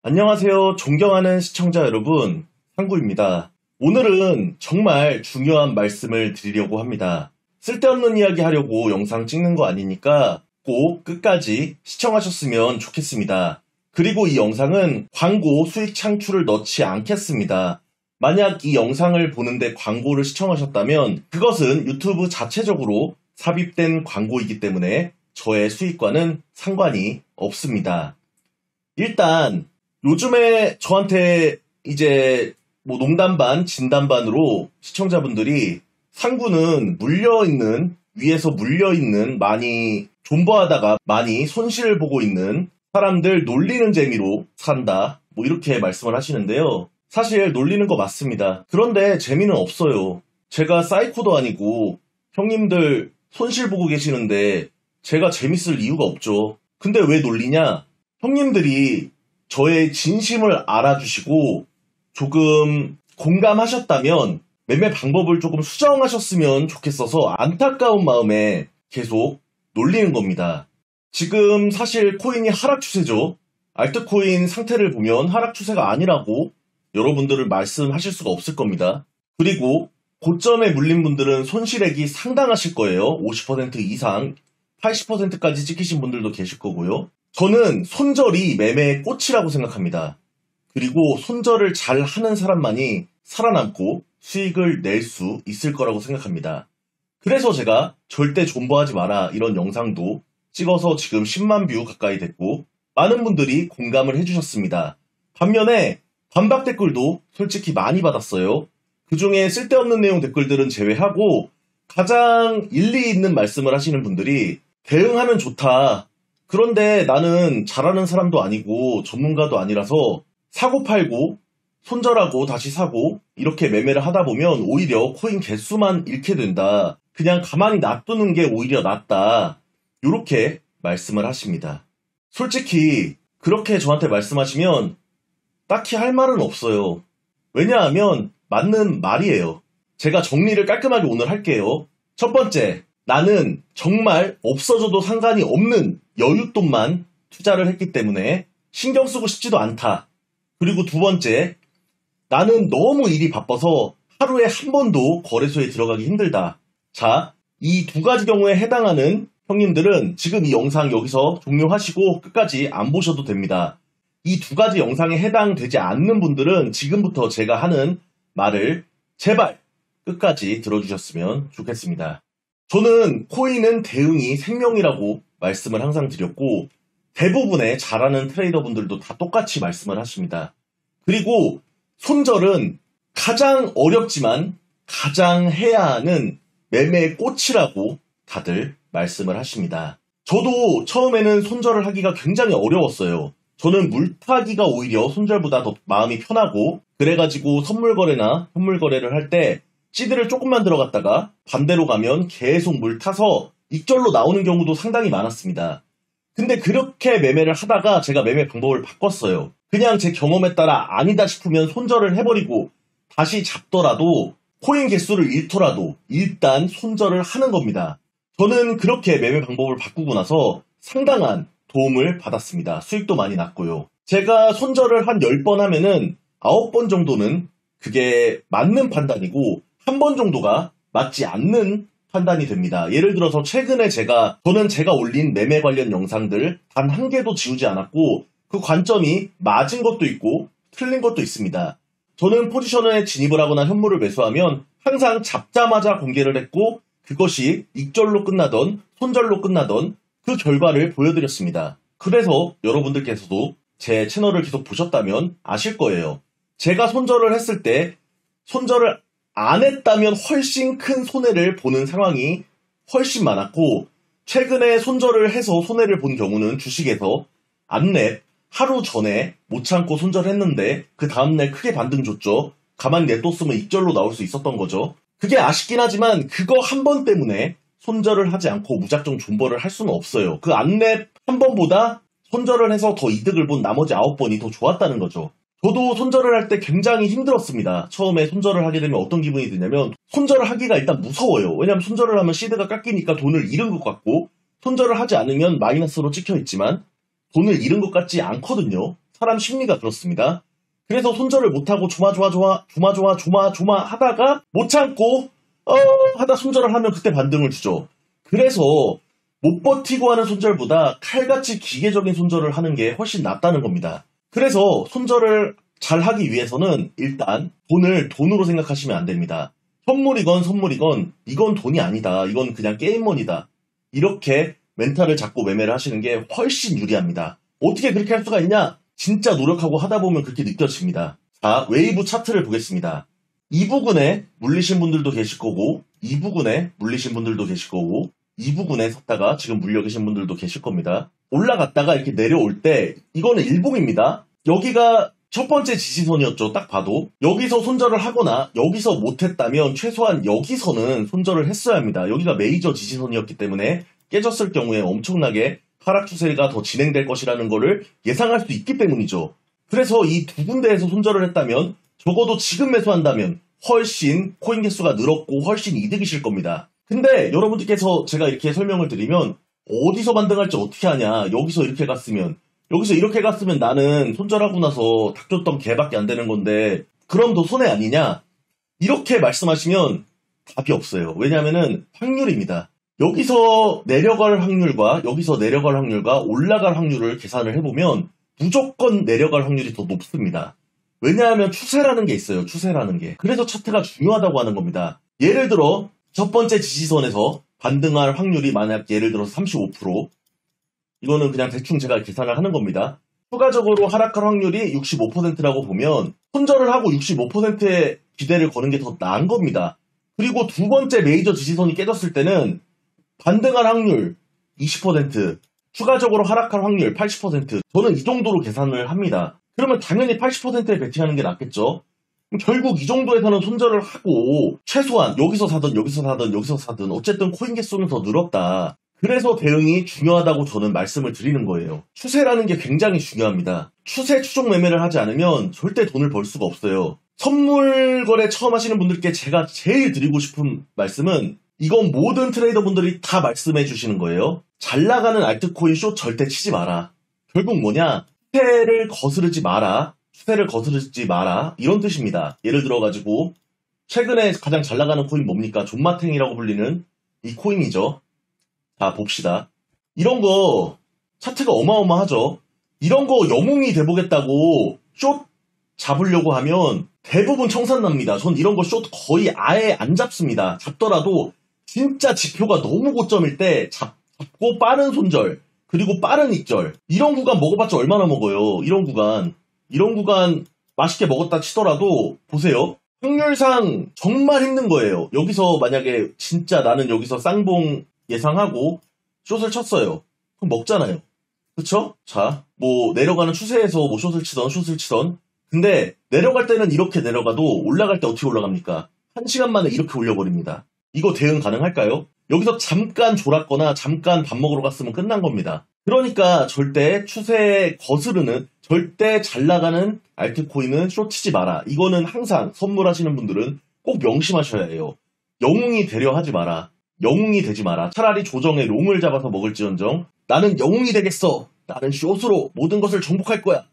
안녕하세요. 존경하는 시청자 여러분, 상구입니다. 오늘은 정말 중요한 말씀을 드리려고 합니다. 쓸데없는 이야기 하려고 영상 찍는 거 아니니까 꼭 끝까지 시청하셨으면 좋겠습니다. 그리고 이 영상은 광고 수익 창출을 넣지 않겠습니다. 만약 이 영상을 보는데 광고를 시청하셨다면 그것은 유튜브 자체적으로 삽입된 광고이기 때문에 저의 수익과는 상관이 없습니다. 일단 요즘에 저한테 이제 농담 반, 진담 반으로 시청자분들이 상구는 위에서 물려있는 많이 존버하다가 많이 손실을 보고 있는 사람들 놀리는 재미로 산다. 이렇게 말씀을 하시는데요. 사실 놀리는 거 맞습니다. 그런데 재미는 없어요. 제가 사이코도 아니고 형님들 손실 보고 계시는데 제가 재밌을 이유가 없죠. 근데 왜 놀리냐? 형님들이 저의 진심을 알아주시고 조금 공감하셨다면 매매 방법을 조금 수정하셨으면 좋겠어서 안타까운 마음에 계속 놀리는 겁니다. 지금 사실 코인이 하락 추세죠. 알트코인 상태를 보면 하락 추세가 아니라고 여러분들을 말씀하실 수가 없을 겁니다. 그리고 고점에 물린 분들은 손실액이 상당하실 거예요. 50% 이상, 80%까지 찍히신 분들도 계실 거고요. 저는 손절이 매매의 꽃이라고 생각합니다. 그리고 손절을 잘 하는 사람만이 살아남고 수익을 낼 수 있을 거라고 생각합니다. 그래서 제가 절대 존버하지 마라 이런 영상도 찍어서 지금 10만 뷰 가까이 됐고 많은 분들이 공감을 해주셨습니다. 반면에 반박 댓글도 솔직히 많이 받았어요. 그 중에 쓸데없는 내용 댓글들은 제외하고 가장 일리 있는 말씀을 하시는 분들이 대응하면 좋다. 그런데 나는 잘하는 사람도 아니고 전문가도 아니라서 사고 팔고 손절하고 다시 사고 이렇게 매매를 하다 보면 오히려 코인 개수만 잃게 된다. 그냥 가만히 놔두는 게 오히려 낫다. 이렇게 말씀을 하십니다. 솔직히 그렇게 저한테 말씀하시면 딱히 할 말은 없어요. 왜냐하면 맞는 말이에요. 제가 정리를 깔끔하게 오늘 할게요. 첫 번째, 나는 정말 없어져도 상관이 없는 여윳돈만 투자를 했기 때문에 신경 쓰고 싶지도 않다. 그리고 두 번째, 나는 너무 일이 바빠서 하루에 한 번도 거래소에 들어가기 힘들다. 자, 이 두 가지 경우에 해당하는 형님들은 지금 이 영상 여기서 종료하시고 끝까지 안 보셔도 됩니다. 이 두 가지 영상에 해당되지 않는 분들은 지금부터 제가 하는 말을 제발 끝까지 들어주셨으면 좋겠습니다. 저는 코인은 대응이 생명이라고 말씀을 항상 드렸고 대부분의 잘하는 트레이더분들도 다 똑같이 말씀을 하십니다. 그리고 손절은 가장 어렵지만 가장 해야 하는 매매의 꽃이라고 다들 말씀을 하십니다. 저도 처음에는 손절을 하기가 굉장히 어려웠어요. 저는 물타기가 오히려 손절보다 더 마음이 편하고 그래가지고 선물 거래나 현물 거래를 할 때 시드를 조금만 들어갔다가 반대로 가면 계속 물 타서 익절로 나오는 경우도 상당히 많았습니다. 근데 그렇게 매매를 하다가 제가 매매 방법을 바꿨어요. 그냥 제 경험에 따라 아니다 싶으면 손절을 해버리고 다시 잡더라도 코인 개수를 잃더라도 일단 손절을 하는 겁니다. 저는 그렇게 매매 방법을 바꾸고 나서 상당한 도움을 받았습니다. 수익도 많이 났고요. 제가 손절을 한 10번 하면은 9번 정도는 그게 맞는 판단이고 한 번 정도가 맞지 않는 판단이 됩니다. 예를 들어서 최근에 저는 제가 올린 매매 관련 영상들 단 한 개도 지우지 않았고 그 관점이 맞은 것도 있고 틀린 것도 있습니다. 저는 포지션에 진입을 하거나 현물을 매수하면 항상 잡자마자 공개를 했고 그것이 익절로 끝나던 손절로 끝나던 그 결과를 보여드렸습니다. 그래서 여러분들께서도 제 채널을 계속 보셨다면 아실 거예요. 제가 손절을 했을 때 손절을 안 했다면 훨씬 큰 손해를 보는 상황이 훨씬 많았고 최근에 손절을 해서 손해를 본 경우는 주식에서 안랩 하루 전에 못 참고 손절했는데 그 다음날 크게 반등 줬죠. 가만히 냅뒀으면 익절로 나올 수 있었던 거죠. 그게 아쉽긴 하지만 그거 한 번 때문에 손절을 하지 않고 무작정 존버를 할 수는 없어요. 그 안랩 한 번보다 손절을 해서 더 이득을 본 나머지 9번이 더 좋았다는 거죠. 저도 손절을 할 때 굉장히 힘들었습니다. 처음에 손절을 하게 되면 어떤 기분이 드냐면 손절을 하기가 일단 무서워요. 왜냐하면 손절을 하면 시드가 깎이니까 돈을 잃은 것 같고 손절을 하지 않으면 마이너스로 찍혀 있지만 돈을 잃은 것 같지 않거든요. 사람 심리가 그렇습니다. 그래서 손절을 못하고 조마 하다가 못 참고 하다 손절을 하면 그때 반등을 주죠. 그래서 못 버티고 하는 손절보다 칼같이 기계적인 손절을 하는 게 훨씬 낫다는 겁니다. 그래서 손절을 잘 하기 위해서는 일단 돈을 돈으로 생각하시면 안 됩니다. 선물이건 이건 돈이 아니다. 이건 그냥 게임머니다. 이렇게 멘탈을 잡고 매매를 하시는 게 훨씬 유리합니다. 어떻게 그렇게 할 수가 있냐? 진짜 노력하고 하다 보면 그렇게 느껴집니다. 자, 웨이브 차트를 보겠습니다. 이 부근에 물리신 분들도 계실 거고, 이 부근에 물리신 분들도 계실 거고, 이 부근에 섰다가 지금 물려 계신 분들도 계실 겁니다. 올라갔다가 이렇게 내려올 때 이거는 일봉입니다. 여기가 첫 번째 지지선이었죠. 딱 봐도. 여기서 손절을 하거나 여기서 못했다면 최소한 여기서는 손절을 했어야 합니다. 여기가 메이저 지지선이었기 때문에 깨졌을 경우에 엄청나게 하락 추세가 더 진행될 것이라는 거를 예상할 수 있기 때문이죠. 그래서 이 두 군데에서 손절을 했다면 적어도 지금 매수한다면 훨씬 코인 개수가 늘었고 훨씬 이득이실 겁니다. 근데 여러분들께서 제가 이렇게 설명을 드리면 어디서 반등할지 어떻게 하냐. 여기서 이렇게 갔으면 나는 손절하고 나서 닥쳤던 개밖에 안 되는 건데 그럼 더 손해 아니냐? 이렇게 말씀하시면 답이 없어요. 왜냐하면은 확률입니다. 여기서 내려갈 확률과 올라갈 확률을 계산을 해보면 무조건 내려갈 확률이 더 높습니다. 왜냐하면 추세라는 게 있어요. 추세라는 게. 그래서 차트가 중요하다고 하는 겁니다. 예를 들어 첫 번째 지지선에서 반등할 확률이 만약 예를 들어서 35%, 이거는 그냥 대충 제가 계산을 하는 겁니다. 추가적으로 하락할 확률이 65%라고 보면 손절을 하고 65%의 기대를 거는 게 더 나은 겁니다. 그리고 두 번째 메이저 지지선이 깨졌을 때는 반등할 확률 20%, 추가적으로 하락할 확률 80%, 저는 이 정도로 계산을 합니다. 그러면 당연히 80%에 베팅하는 게 낫겠죠. 결국 이 정도에서는 손절을 하고 최소한 여기서 사든 어쨌든 코인 개수는 더 늘었다. 그래서 대응이 중요하다고 저는 말씀을 드리는 거예요. 추세라는 게 굉장히 중요합니다. 추세 추종 매매를 하지 않으면 절대 돈을 벌 수가 없어요. 선물 거래 처음 하시는 분들께 제가 제일 드리고 싶은 말씀은 이건 모든 트레이더 분들이 다 말씀해 주시는 거예요. 잘 나가는 알트코인 숏 절대 치지 마라. 결국 뭐냐? 추세를 거스르지 마라. 이런 뜻입니다. 예를 들어가지고 최근에 가장 잘 나가는 코인 뭡니까? 존마탱이라고 불리는 이 코인이죠. 자, 봅시다. 이런 거 차트가 어마어마하죠. 이런 거 영웅이 돼보겠다고 숏 잡으려고 하면 대부분 청산납니다. 전 이런 거 숏 거의 아예 안 잡습니다. 잡더라도 진짜 지표가 너무 고점일 때 잡고 빠른 손절, 그리고 빠른 익절. 이런 구간 먹어봤자 얼마나 먹어요. 이런 구간 맛있게 먹었다 치더라도 보세요. 확률상 정말 힘든 거예요. 여기서 만약에 진짜 나는 여기서 쌍봉 예상하고 숏을 쳤어요. 그럼 먹잖아요. 그쵸? 자, 뭐 내려가는 추세에서 뭐 숏을 치던 근데 내려갈 때는 이렇게 내려가도 올라갈 때 어떻게 올라갑니까? 1시간 만에 이렇게 올려버립니다. 이거 대응 가능할까요? 여기서 잠깐 졸았거나 잠깐 밥 먹으러 갔으면 끝난 겁니다. 그러니까 절대 추세에 거스르는, 절대 잘 나가는 알트코인은 숏 치지 마라. 이거는 항상 선물하시는 분들은 꼭 명심하셔야 해요. 영웅이 되려 하지 마라. 영웅이 되지 마라. 차라리 조정에 롱을 잡아서 먹을지언정 나는 영웅이 되겠어. 나는 숏으로 모든 것을 정복할 거야.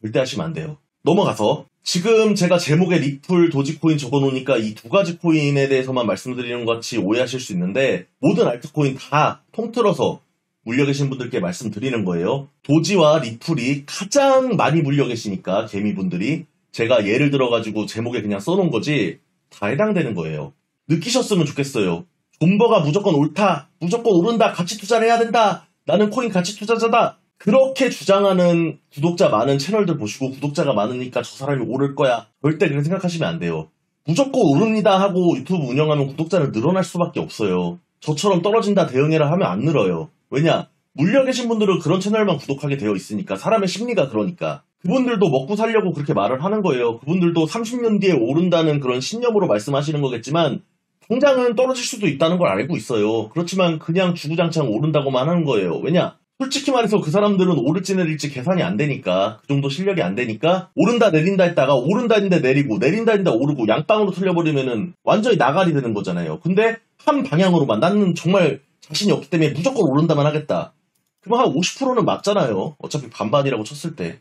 절대 하시면 안 돼요. 넘어가서 지금 제가 제목에 리플, 도지코인 적어놓으니까 이 두 가지 코인에 대해서만 말씀드리는 것 같이 오해하실 수 있는데 모든 알트코인 다 통틀어서 물려 계신 분들께 말씀드리는 거예요. 도지와 리플이 가장 많이 물려 계시니까 개미분들이 제가 예를 들어가지고 제목에 그냥 써놓은 거지 다 해당되는 거예요. 느끼셨으면 좋겠어요. 존버가 무조건 옳다, 무조건 오른다, 가치 투자를 해야 된다, 나는 코인 가치 투자자다. 그렇게 주장하는 구독자 많은 채널들 보시고 구독자가 많으니까 저 사람이 오를 거야. 절대 그렇게 생각하시면 안 돼요. 무조건 오릅니다 하고 유튜브 운영하면 구독자는 늘어날 수밖에 없어요. 저처럼 떨어진다 대응해라 하면 안 늘어요. 왜냐? 물려 계신 분들은 그런 채널만 구독하게 되어 있으니까, 사람의 심리가 그러니까. 그분들도 먹고 살려고 그렇게 말을 하는 거예요. 그분들도 30년 뒤에 오른다는 그런 신념으로 말씀하시는 거겠지만 당장은 떨어질 수도 있다는 걸 알고 있어요. 그렇지만 그냥 주구장창 오른다고만 하는 거예요. 왜냐? 솔직히 말해서 그 사람들은 오를지 내릴지 계산이 안 되니까, 그 정도 실력이 안 되니까 오른다 내린다 했다가 오른다 했는데 내리고 내린다 했는데 오르고 양방으로 틀려버리면은 완전히 나가리 되는 거잖아요. 근데 한 방향으로만 나는 정말 자신이 없기 때문에 무조건 오른다만 하겠다. 그럼 한 50%는 맞잖아요. 어차피 반반이라고 쳤을 때.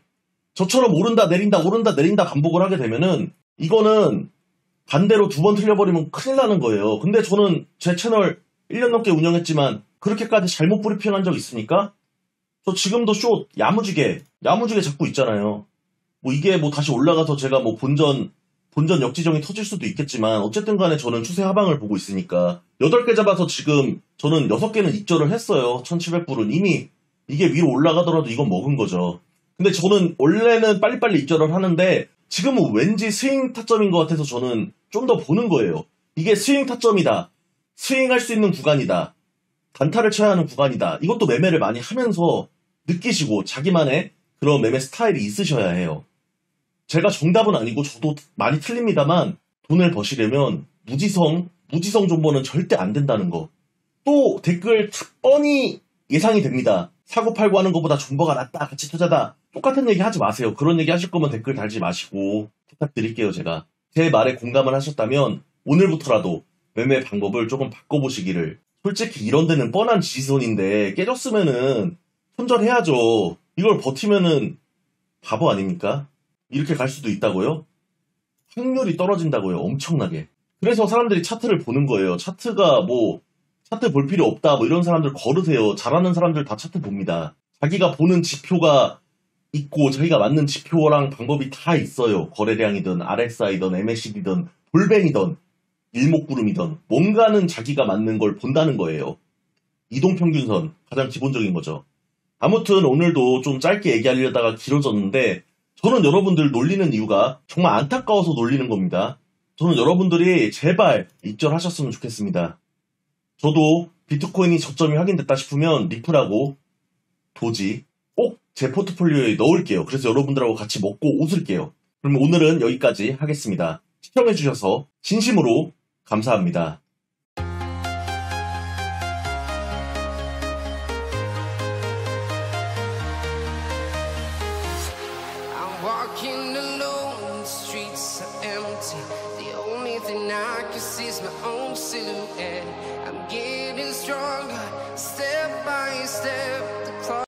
저처럼 오른다 내린다 오른다 내린다 반복을 하게 되면은 이거는 반대로 2번 틀려버리면 큰일 나는 거예요. 근데 저는 제 채널 1년 넘게 운영했지만 그렇게까지 잘못 브리핑한 적 있습니까? 저 지금도 숏 야무지게 잡고 있잖아요. 뭐 이게 뭐 다시 올라가서 제가 뭐 본전 역지정이 터질 수도 있겠지만 어쨌든 간에 저는 추세 하방을 보고 있으니까 8개 잡아서 지금 저는 6개는 익절을 했어요. 1700불은 이미 이게 위로 올라가더라도 이건 먹은 거죠. 근데 저는 원래는 빨리빨리 익절을 하는데 지금은 왠지 스윙 타점인 것 같아서 저는 좀 더 보는 거예요. 이게 스윙 타점이다. 스윙할 수 있는 구간이다. 단타를 쳐야 하는 구간이다. 이것도 매매를 많이 하면서 느끼시고 자기만의 그런 매매 스타일이 있으셔야 해요. 제가 정답은 아니고 저도 많이 틀립니다만 돈을 버시려면 무지성 존버는 절대 안 된다는 거. 또 댓글 뻔히 예상이 됩니다. 사고 팔고 하는 것보다 존버가 낫다. 가치 투자다. 똑같은 얘기 하지 마세요. 그런 얘기 하실 거면 댓글 달지 마시고 부탁드릴게요. 제가. 제 말에 공감을 하셨다면 오늘부터라도 매매 방법을 조금 바꿔보시기를. 솔직히 이런 데는 뻔한 지지선인데 깨졌으면은 손절해야죠. 이걸 버티면은 바보 아닙니까? 이렇게 갈 수도 있다고요? 확률이 떨어진다고요. 엄청나게. 그래서 사람들이 차트를 보는 거예요. 차트가 뭐 차트 볼 필요 없다 뭐 이런 사람들 걸으세요. 잘하는 사람들 다 차트 봅니다. 자기가 보는 지표가 있고 자기가 맞는 지표랑 방법이 다 있어요. 거래량이든 RSI든 MACD든 볼뱅이든 일목구름이든 뭔가는 자기가 맞는 걸 본다는 거예요. 이동평균선 가장 기본적인 거죠. 아무튼 오늘도 좀 짧게 얘기하려다가 길어졌는데 저는 여러분들 놀리는 이유가 정말 안타까워서 놀리는 겁니다. 저는 여러분들이 제발 입절하셨으면 좋겠습니다. 저도 비트코인이 저점이 확인됐다 싶으면 리플하고 도지 꼭 제 포트폴리오에 넣을게요. 그래서 여러분들하고 같이 먹고 웃을게요. 그럼 오늘은 여기까지 하겠습니다. 시청해주셔서 진심으로 감사합니다. Walking alone, the streets are empty. The only thing I can see is my own silhouette. I'm getting stronger, step by step.